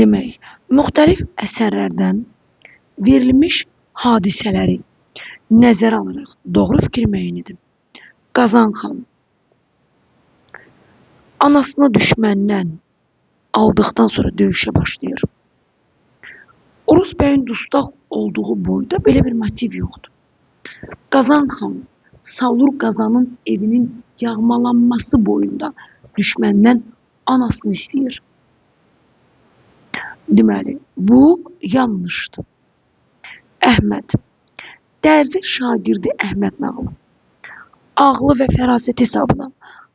Demək, müxtəlif əsərlərdən verilmiş hadisələri nəzərə alaraq doğru fikir müəyyən edin. Qazan xan anasını düşməndən aldıqdan sonra döyüşə başlayır. Uruz bəyin dustaq olduğu boyda belə bir motiv yoxdur. Qazan xan Salur Qazanın evinin yağmalanması boyunda düşməndən anasını istəyir. Deməli, bu yanlışdır. Əhməd, dərzi şagirdi Əhməd nağılı ağlı və fərasət hesabına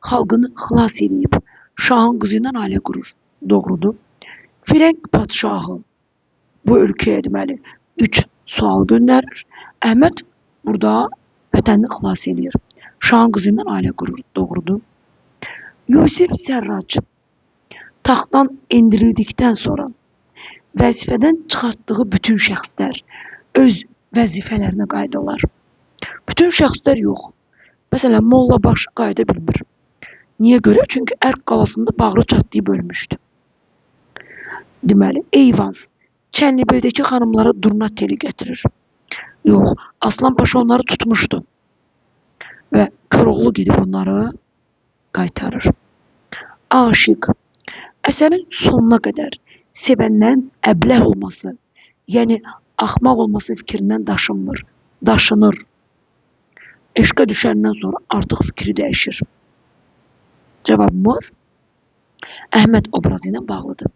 xalqını xilas edib şahın qızı ilə ailə qurur. Doğrudur. Firəng padşahı bu ölkəyə deməli 3 sual göndərir. Əhməd burada vətənini xilas edir. Şahın qızı ilə ailə qurur. Doğrudur. Yusif Sərrac taxtdan endirildikdən sonra vəzifədən çıxartdığı bütün şəxslər öz vəzifələrinə qayıdırlar. Bütün şəxslər yox. Məsələn, Mollabaşı qayıda bilmir. Niyə görə? Çünki Ərk qalasında bağrı çatlayıb ölmüşdü. Deməli, Eyvaz Çənlibeldəki xanımlara durna teli gətirir. Yox, Aslan Paşa onları tutmuşdu və Koroğlu gedib onları qaytarır. Aşiq əsərin sonuna qədər sevəndən əbləh olması, yəni axmaq olması fikrindən daşınır. Eşqə düşəndən sonra artıq fikri dəyişir. Cavabımız Əhməd obrazı ilə bağlıdır.